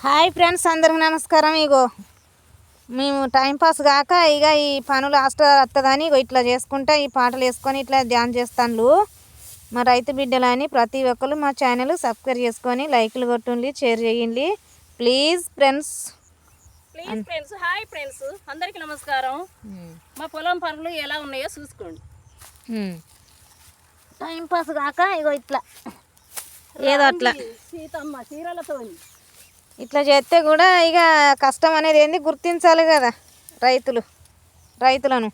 Hi friends, అందరికి నమస్కారం. ఇగో మేము టైంపాస్ కాక ఇక ఈ పనులు హాస్టల్ వస్తుందని ఇగో ఇట్లా చేసుకుంటా ఈ పాటలు వేసుకొని ఇట్లా ధ్యాన్ చేస్తాను. మా రైతు బిడ్డలని ప్రతి ఒక్కరు మా ఛానల్ సబ్స్క్రైబ్ చేసుకొని లైక్లు కొట్టుండి, షేర్ చేయండి ప్లీజ్ ఫ్రెండ్స్. హాయ్ ఫ్రెండ్స్, అందరికి నమస్కారం. మా పొలం పనులు ఎలా ఉన్నాయో చూసుకోండి. టైంపాస్ కాక ఇగో ఇట్లా ఏదో అట్లా సీతమ్మ చీరలతో ఇట్లా చేస్తే కూడా ఇక కష్టం అనేది ఏంది గుర్తించాలి కదా రైతులను.